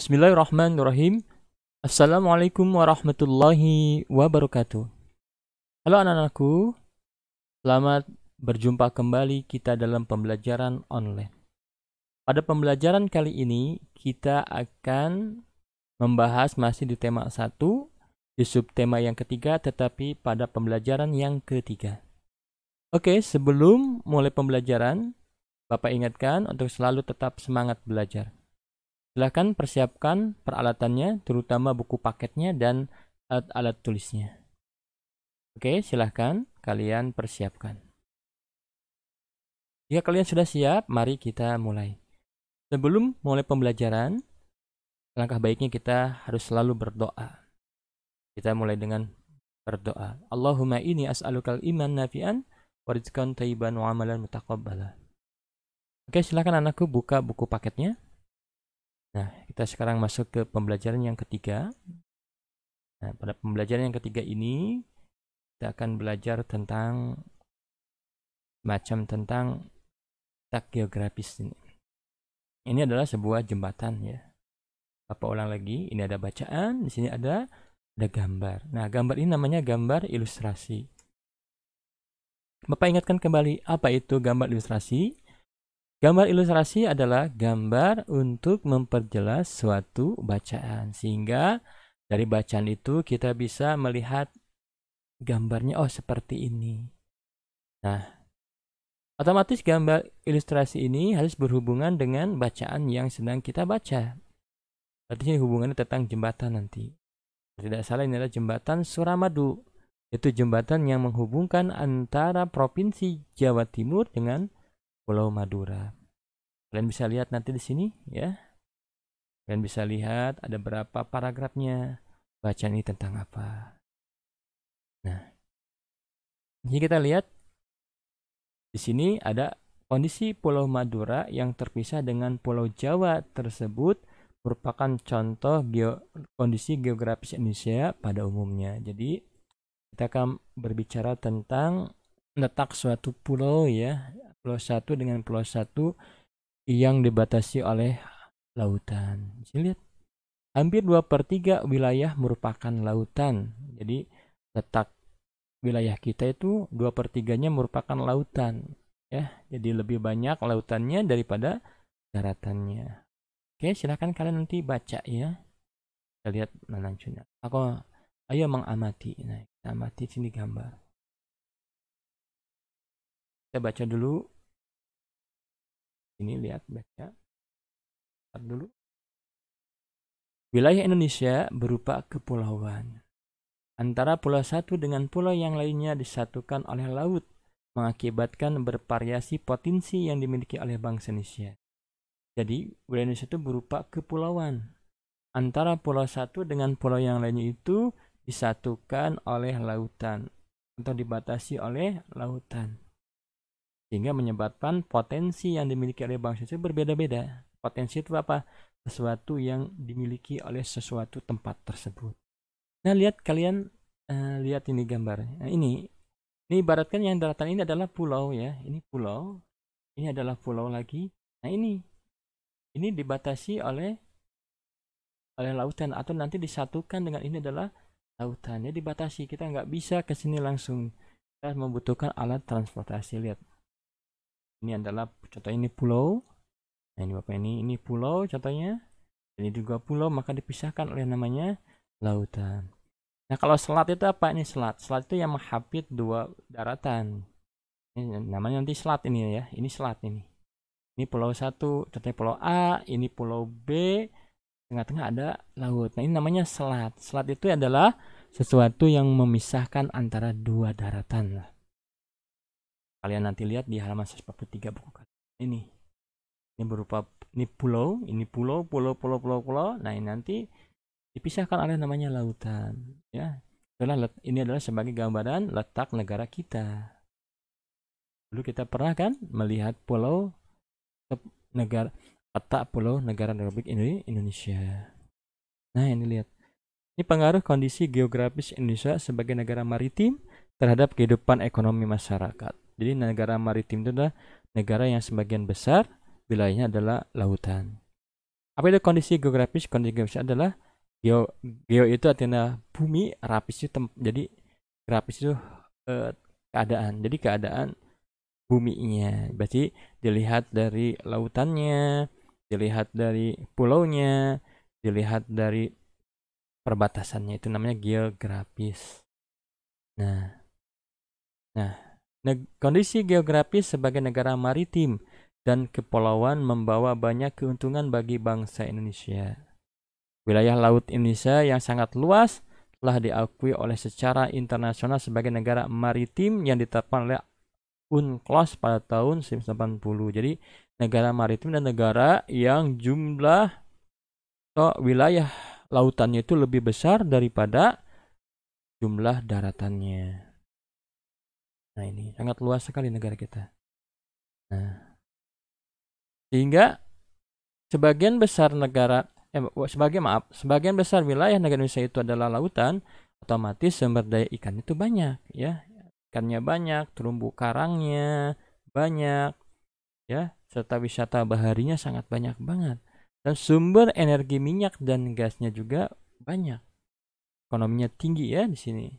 Bismillahirrahmanirrahim. Assalamualaikum warahmatullahi wabarakatuh. Halo anak-anakku, selamat berjumpa kembali kita dalam pembelajaran online. Pada pembelajaran kali ini, kita akan membahas masih di tema 1, di subtema yang ketiga, tetapi pada pembelajaran yang ketiga. Oke, sebelum mulai pembelajaran, Bapak ingatkan untuk selalu tetap semangat belajar. Silahkan persiapkan peralatannya, terutama buku paketnya dan alat-alat tulisnya. Oke, silahkan kalian persiapkan. Jika kalian sudah siap, mari kita mulai. Sebelum mulai pembelajaran, langkah baiknya kita harus selalu berdoa. Kita mulai dengan berdoa. Allahumma inni as'alukal iman nafi'an wa rizqan thayyiban wa amalan mutaqabbala. Oke, silahkan anakku buka buku paketnya. Nah, kita sekarang masuk ke pembelajaran yang ketiga. Nah, pada pembelajaran yang ketiga ini, kita akan belajar tentang tak geografis ini. Ini adalah sebuah jembatan ya. Apa ulang lagi? Ini ada bacaan, di sini ada gambar. Nah, gambar ini namanya gambar ilustrasi. Bapak ingatkan kembali, apa itu gambar ilustrasi? Gambar ilustrasi adalah gambar untuk memperjelas suatu bacaan, sehingga dari bacaan itu kita bisa melihat gambarnya, oh seperti ini. Nah, otomatis gambar ilustrasi ini harus berhubungan dengan bacaan yang sedang kita baca. Berarti ini hubungannya tentang jembatan nanti. Tidak salah, ini adalah jembatan Suramadu. Itu jembatan yang menghubungkan antara Provinsi Jawa Timur dengan Pulau Madura. Kalian bisa lihat nanti di sini ya. Kalian bisa lihat ada berapa paragrafnya. Bacaan ini tentang apa. Nah, ini kita lihat di sini ada kondisi Pulau Madura yang terpisah dengan Pulau Jawa tersebut merupakan contoh kondisi geografis Indonesia pada umumnya. Jadi kita akan berbicara tentang letak suatu pulau ya, pulau satu dengan pulau satu yang dibatasi oleh lautan. Bisa lihat, hampir 2/3 wilayah merupakan lautan. Jadi letak wilayah kita itu 2/3-nya merupakan lautan ya, jadi lebih banyak lautannya daripada daratannya. Oke, silakan kalian nanti baca ya. Kita lihat nancunya. Ayo mengamati. Nah, kita amati sini gambar. Kita baca dulu. Ini lihat, baca. Lihat dulu. Wilayah Indonesia berupa kepulauan. Antara pulau satu dengan pulau yang lainnya disatukan oleh laut, mengakibatkan bervariasi potensi yang dimiliki oleh bangsa Indonesia. Jadi, wilayah Indonesia itu berupa kepulauan. Antara pulau satu dengan pulau yang lainnya itu disatukan oleh lautan atau dibatasi oleh lautan, sehingga menyebabkan potensi yang dimiliki oleh bangsa itu berbeda-beda. Potensi itu apa? Sesuatu yang dimiliki oleh sesuatu tempat tersebut. Nah, lihat kalian, lihat ini gambarnya. Nah, ini ibaratkan yang daratan ini adalah pulau ya. Ini pulau. Ini adalah pulau lagi. Nah, ini dibatasi oleh lautan, atau nanti disatukan dengan ini adalah lautan. Ya, dibatasi. Kita nggak bisa ke sini langsung. Kita membutuhkan alat transportasi. Lihat. Ini adalah contoh, ini pulau. Nah, ini Bapak, ini pulau contohnya. Ini juga pulau, maka dipisahkan oleh namanya lautan. Nah, kalau selat itu apa? Ini selat. Selat itu yang menghapit dua daratan. Ini namanya nanti selat ini ya. Ini selat ini. Ini pulau satu, contohnya pulau A, ini pulau B, tengah-tengah ada laut. Nah, ini namanya selat. Selat itu adalah sesuatu yang memisahkan antara dua daratan lah. Kalian nanti lihat di halaman 143 buku kalian. Ini berupa pulau, pulau. Nah, ini nanti dipisahkan oleh namanya lautan ya. Ini adalah sebagai gambaran letak negara kita. Dulu kita pernah kan melihat letak pulau negara Republik Indonesia. Nah, ini lihat. Ini pengaruh kondisi geografis Indonesia sebagai negara maritim terhadap kehidupan ekonomi masyarakat. Jadi negara maritim itu adalah negara yang sebagian besar wilayahnya adalah lautan. Apa itu kondisi geografis? Kondisi geografis adalah geo itu artinya bumi, rapis itu jadi grafis itu keadaan. Jadi keadaan buminya. Berarti dilihat dari lautannya, dilihat dari pulaunya, dilihat dari perbatasannya, itu namanya geografis. Nah, kondisi geografis sebagai negara maritim dan kepulauan membawa banyak keuntungan bagi bangsa Indonesia. Wilayah laut Indonesia yang sangat luas telah diakui oleh secara internasional sebagai negara maritim yang ditetapkan oleh UNCLOS pada tahun 1980. Jadi negara maritim dan negara yang jumlah atau wilayah lautannya itu lebih besar daripada jumlah daratannya. Nah, ini sangat luas sekali negara kita. Nah, sehingga sebagian besar wilayah negara Indonesia itu adalah lautan, otomatis sumber daya ikan itu banyak, ya. Ikannya banyak, terumbu karangnya banyak, ya, serta wisata baharinya sangat banyak banget. Dan sumber energi minyak dan gasnya juga banyak. Ekonominya tinggi ya di sini.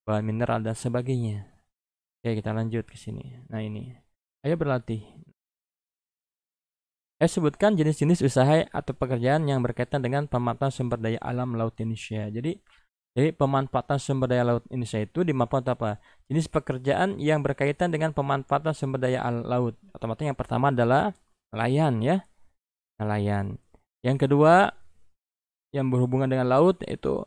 Bahan mineral dan sebagainya. Oke, kita lanjut ke sini. Nah, ini. Ayo berlatih. Sebutkan jenis-jenis usaha atau pekerjaan yang berkaitan dengan pemanfaatan sumber daya alam laut Indonesia. Jadi pemanfaatan sumber daya laut Indonesia itu dimanfaatkan apa? Jenis pekerjaan yang berkaitan dengan pemanfaatan sumber daya laut. Otomatis yang pertama adalah nelayan, ya. Nelayan. Yang kedua yang berhubungan dengan laut itu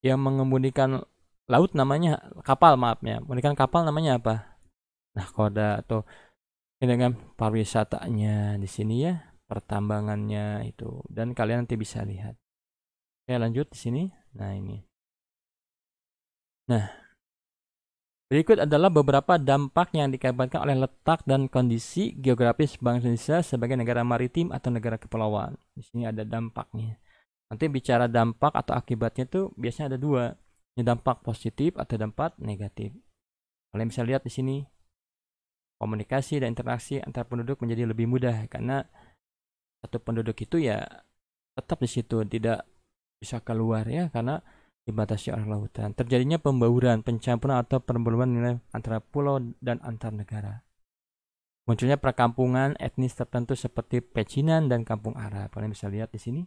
yang mengemudikan laut namanya kapal, mengemudikan kapal namanya apa? Nahkoda. Atau dengan pariwisatanya di sini, ya, pertambangannya itu, dan kalian nanti bisa lihat. Oke, lanjut di sini. Nah, ini. Nah, berikut adalah beberapa dampak yang dikabarkan oleh letak dan kondisi geografis bangsa Indonesia sebagai negara maritim atau negara kepulauan. Di sini ada dampaknya. Nanti bicara dampak atau akibatnya itu biasanya ada dua. Ini dampak positif atau dampak negatif. Kalian bisa lihat di sini. Komunikasi dan interaksi antar penduduk menjadi lebih mudah karena satu penduduk itu ya tetap di situ, tidak bisa keluar, ya, karena dibatasi oleh lautan. Terjadinya pembauran, pencampuran atau perbelungan nilai antara pulau dan antar negara. Munculnya perkampungan etnis tertentu seperti Pecinan dan Kampung Arab. Kalian bisa lihat di sini.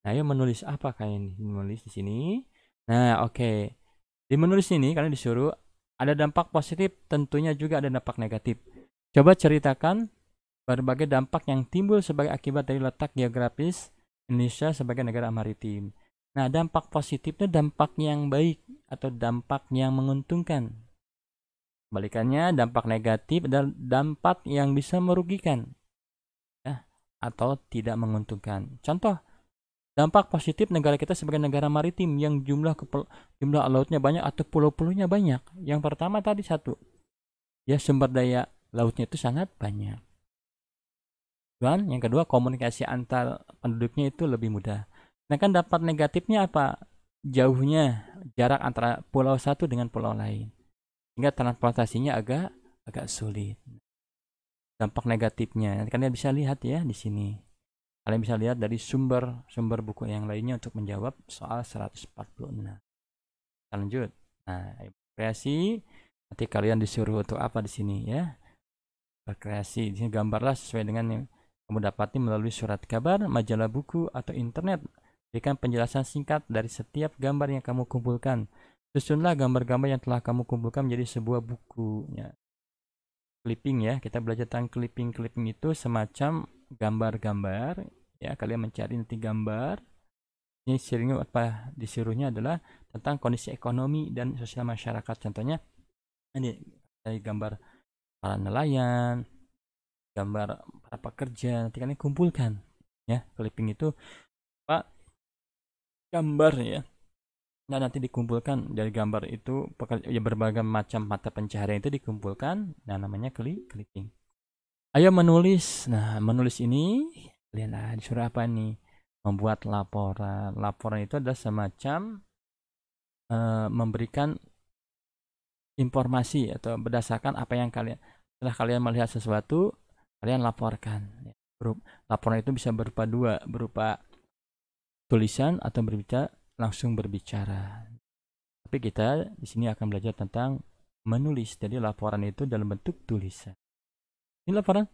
Nah, ayo menulis apa kalian menulis di sini? Nah, oke. Di menulis ini kalian disuruh ada dampak positif, tentunya juga ada dampak negatif. Coba ceritakan berbagai dampak yang timbul sebagai akibat dari letak geografis Indonesia sebagai negara maritim. Nah, dampak positifnya dampak yang baik atau dampak yang menguntungkan. Balikannya, dampak negatif adalah dampak yang bisa merugikan, ya, atau tidak menguntungkan. Contoh, dampak positif negara kita sebagai negara maritim yang jumlah lautnya banyak atau pulau-pulaunya banyak. Yang pertama tadi satu, ya, sumber daya lautnya itu sangat banyak. Dan yang kedua, komunikasi antar penduduknya itu lebih mudah. Nah, kan dampak negatifnya apa? Jauhnya jarak antara pulau satu dengan pulau lain, sehingga transportasinya agak sulit. Dampak negatifnya, nanti kalian bisa lihat ya di sini. Kalian bisa lihat dari sumber buku yang lainnya untuk menjawab soal 146. Kita lanjut. Nah, kreasi, nanti kalian disuruh untuk apa di sini, ya? Berkreasi. Di sini gambarlah sesuai dengan yang kamu dapati melalui surat kabar, majalah buku, atau internet. Berikan penjelasan singkat dari setiap gambar yang kamu kumpulkan. Susunlah gambar-gambar yang telah kamu kumpulkan menjadi sebuah buku. Ya. Clipping, ya, kita belajar tentang clipping. Clipping itu semacam gambar-gambar. Ya, kalian mencari nanti gambar. Ini seringnya apa disuruhnya adalah tentang kondisi ekonomi dan sosial masyarakat. Contohnya ini dari gambar para nelayan, gambar para pekerja, nanti kalian kumpulkan, ya. Clipping itu apa, gambar, ya. Nah, nanti dikumpulkan dari gambar itu ya, berbagai macam mata pencaharian itu dikumpulkan. Nah, namanya clipping. Ayo menulis. Nah, menulis ini kalian disuruh apa nih? Membuat laporan. Laporan itu adalah semacam memberikan informasi atau berdasarkan apa yang setelah kalian melihat sesuatu, kalian laporkan. Laporan itu bisa berupa dua, berupa tulisan atau langsung berbicara. Tapi kita di sini akan belajar tentang menulis. Jadi laporan itu dalam bentuk tulisan. Ini laporan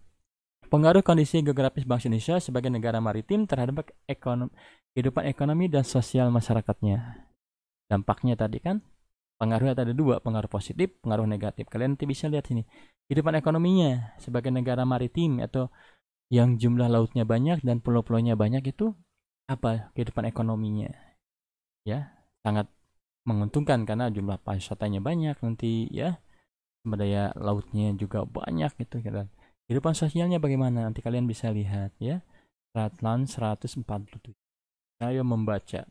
pengaruh kondisi geografis bangsa Indonesia sebagai negara maritim terhadap kehidupan ekonomi dan sosial masyarakatnya. Dampaknya tadi kan pengaruhnya ada dua, pengaruh positif, pengaruh negatif. Kalian nanti bisa lihat sini. Kehidupan ekonominya sebagai negara maritim atau yang jumlah lautnya banyak dan pulau-pulaunya banyak itu apa kehidupan ekonominya? Ya, sangat menguntungkan karena jumlah wisatanya banyak nanti ya. Sumber daya lautnya juga banyak gitu kan. Kehidupan sosialnya bagaimana? Nanti kalian bisa lihat ya. Ratlan 147. Ayo membaca.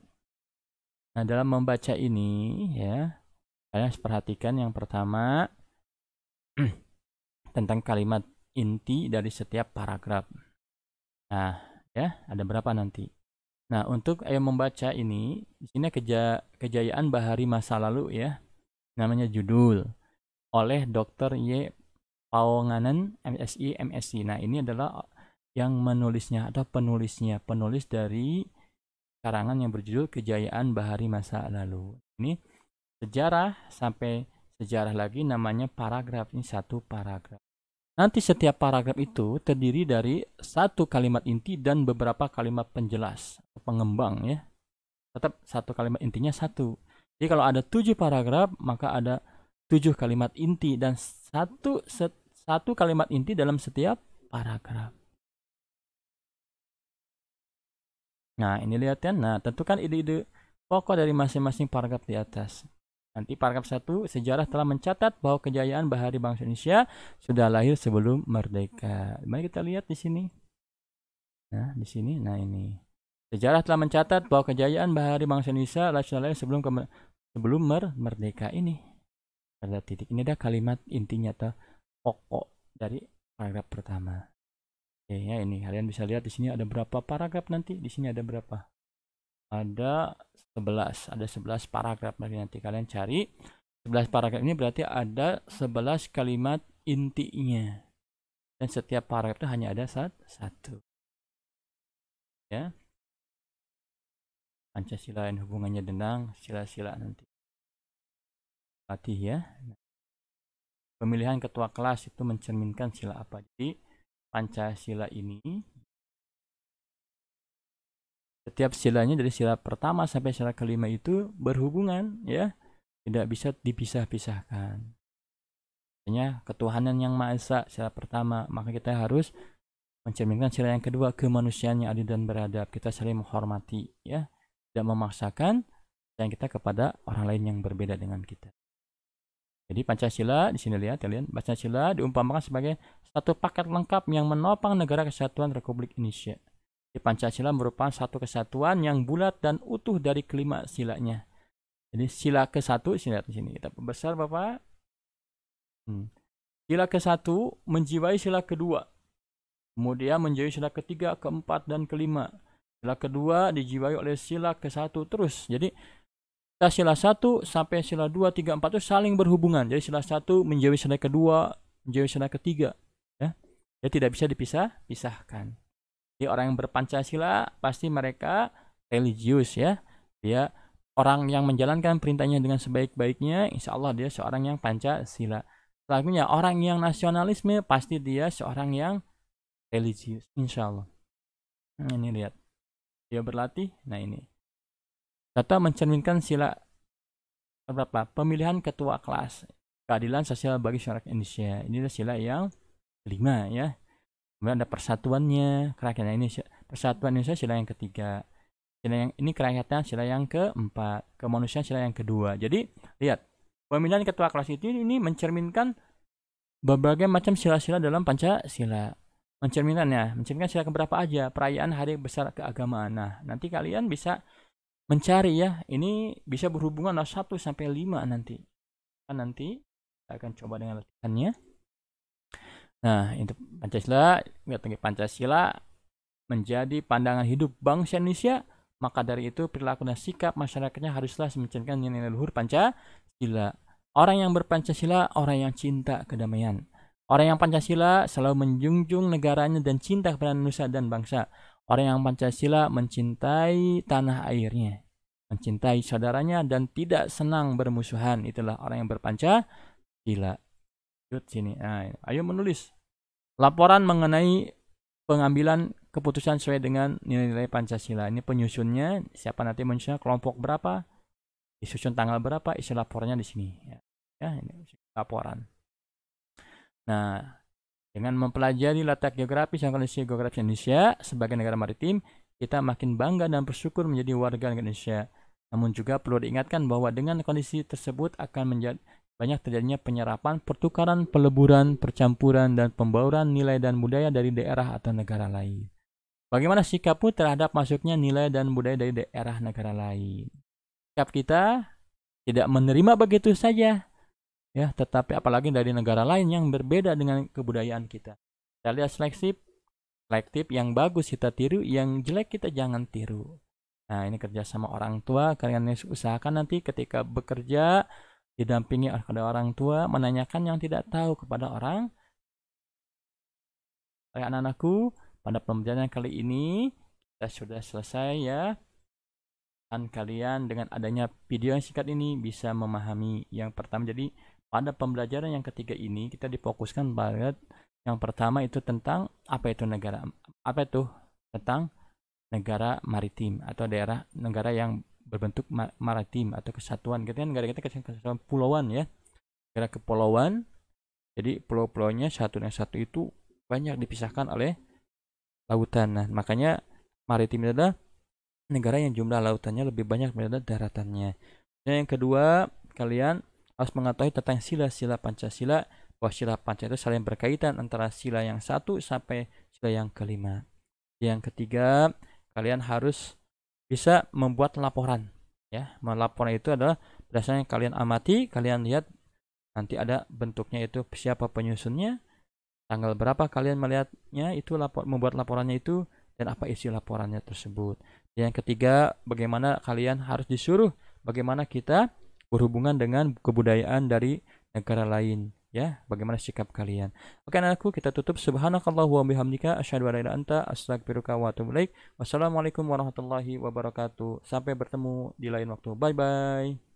Nah, dalam membaca ini ya, kalian harus perhatikan yang pertama tentang kalimat inti dari setiap paragraf. Nah, ya, ada berapa nanti? Nah, untuk ayo membaca ini, di sini kejayaan bahari masa lalu ya. Namanya judul oleh Dr. Y. Pawanganan, MSI, MSc. Nah, ini adalah yang menulisnya atau penulisnya, penulis dari karangan yang berjudul Kejayaan Bahari Masa Lalu. Ini sejarah sampai sejarah lagi namanya paragraf. Ini satu paragraf. Nanti setiap paragraf itu terdiri dari satu kalimat inti dan beberapa kalimat penjelas, pengembang ya. Tetap satu kalimat intinya satu. Jadi kalau ada 7 paragraf, maka ada 7 kalimat inti dan satu kalimat inti dalam setiap paragraf. Nah, ini lihat kan. Nah, tentukan ide-ide pokok dari masing-masing paragraf di atas. Nanti paragraf 1, sejarah telah mencatat bahwa kejayaan bahari bangsa Indonesia sudah lahir sebelum merdeka. Mari kita lihat di sini. Nah, di sini. Nah, ini. Sejarah telah mencatat bahwa kejayaan bahari bangsa Indonesia sudah lahir sebelum merdeka ini. Ada titik. Ini ada kalimat intinya atau pokok dari paragraf pertama. Oke, ya ini kalian bisa lihat di sini ada berapa paragraf nanti. Di sini ada berapa? Ada 11, ada 11 paragraf nanti kalian cari. 11 paragraf ini berarti ada 11 kalimat intinya. Dan setiap paragraf itu hanya ada satu. Ya. Pancasila yang hubungannya dengan sila-sila nanti. Latih ya. Pemilihan ketua kelas itu mencerminkan sila apa? Jadi Pancasila ini setiap silanya dari sila pertama sampai sila kelima itu berhubungan ya, tidak bisa dipisah-pisahkan. Artinya ketuhanan yang Maha Esa sila pertama, maka kita harus mencerminkan sila yang kedua, kemanusiaan yang adil dan beradab. Kita saling menghormati ya, tidak memaksakan sayang kita kepada orang lain yang berbeda dengan kita. Jadi Pancasila di sini lihat kalian, Pancasila diumpamakan sebagai satu paket lengkap yang menopang negara kesatuan Republik Indonesia. Jadi Pancasila merupakan satu kesatuan yang bulat dan utuh dari kelima silanya. Jadi sila ke-1, sila di sini kita perbesar Bapak. Sila ke-1 menjiwai sila kedua. Kemudian menjiwai sila ketiga, keempat dan kelima. Sila kedua dijiwai oleh sila ke-1 terus. Jadi sila 1 sampai sila 2, 3, 4 itu saling berhubungan. Jadi sila 1 menjauhi sila kedua, menjauhi sila ketiga. Ya. Jadi tidak bisa dipisahkan. Jadi orang yang berpancasila pasti mereka religius ya. Dia orang yang menjalankan perintahnya dengan sebaik-baiknya, insya Allah dia seorang yang Pancasila. Selanjutnya orang yang nasionalisme pasti dia seorang yang religius, insya Allah. Nah, ini lihat. Dia berlatih, nah ini. Data mencerminkan sila berapa? Pemilihan ketua kelas, keadilan sosial bagi masyarakat Indonesia. Ini adalah sila yang kelima ya. Kemudian ada persatuannya, kerakyatan ini persatuan Indonesia sila yang ketiga. Sila yang ini kerakyatan sila yang keempat, kemanusiaan sila yang kedua. Jadi lihat, pemilihan ketua kelas itu ini mencerminkan berbagai macam sila-sila dalam Pancasila. Mencerminkan sila keberapa aja, perayaan hari besar keagamaan. Nah, nanti kalian bisa mencari ya, ini bisa berhubungan 1 sampai 5 nanti. Kan nanti kita akan coba dengan latihannya. Nah, itu Pancasila menjadi pandangan hidup bangsa Indonesia, maka dari itu perilaku dan sikap masyarakatnya haruslah mencerminkan nilai luhur Pancasila. Orang yang berpancasila, orang yang cinta kedamaian. Orang yang Pancasila selalu menjunjung negaranya dan cinta kepada nusa dan bangsa. Orang yang Pancasila mencintai tanah airnya, mencintai saudaranya dan tidak senang bermusuhan. Itulah orang yang berpancasila. Sini. Nah, ayo menulis laporan mengenai pengambilan keputusan sesuai dengan nilai-nilai Pancasila. Ini penyusunnya, siapa nanti menyusun, kelompok berapa, disusun tanggal berapa, isi laporannya di sini. Ya, ini laporan. Nah, dengan mempelajari letak geografis dan kondisi geografis Indonesia sebagai negara maritim, kita makin bangga dan bersyukur menjadi warga negara Indonesia. Namun juga perlu diingatkan bahwa dengan kondisi tersebut akan menjadi banyak terjadinya penyerapan, pertukaran, peleburan, percampuran, dan pembauran nilai dan budaya dari daerah atau negara lain. Bagaimana sikapmu terhadap masuknya nilai dan budaya dari daerah negara lain? Sikap kita tidak menerima begitu saja, ya, tetapi apalagi dari negara lain yang berbeda dengan kebudayaan kita. Kita lihat selektif yang bagus kita tiru, yang jelek kita jangan tiru. Nah, ini kerja sama orang tua. Kalian usahakan nanti ketika bekerja didampingi oleh orang tua, menanyakan yang tidak tahu kepada orang. Anak-anakku, pada pembelajaran kali ini kita sudah selesai ya. Dan kalian dengan adanya video yang singkat ini bisa memahami yang pertama. Jadi pada pembelajaran yang ketiga ini kita difokuskan banget. Yang pertama itu tentang apa itu negara, apa itu tentang negara maritim atau daerah negara yang berbentuk maritim atau kesatuan. Kita kan negara kita kesatuan pulauan ya, negara kepulauan. Jadi pulau-pulaunya satu dan satu itu banyak dipisahkan oleh lautan. Nah, makanya maritim adalah negara yang jumlah lautannya lebih banyak daripada daratannya. Dan yang kedua, kalian harus mengetahui tentang sila-sila Pancasila, bahwa sila Pancasila itu saling berkaitan antara sila yang 1 sampai sila yang kelima. Yang ketiga, kalian harus bisa membuat laporan ya. Melaporan itu adalah berdasarkan kalian amati, kalian lihat nanti ada bentuknya itu siapa penyusunnya, tanggal berapa kalian melihatnya, itu membuat laporannya itu, dan apa isi laporannya tersebut. Yang ketiga, bagaimana kalian harus disuruh bagaimana kita berhubungan dengan kebudayaan dari negara lain ya, bagaimana sikap kalian. Oke anakku, kita tutup. Subhanakallah wa bihamdika asyhadu an la ilaha illa anta astaghfiruka wa atubu ilaik. Wassalamualaikum warahmatullahi wabarakatuh. Sampai bertemu di lain waktu. Bye bye.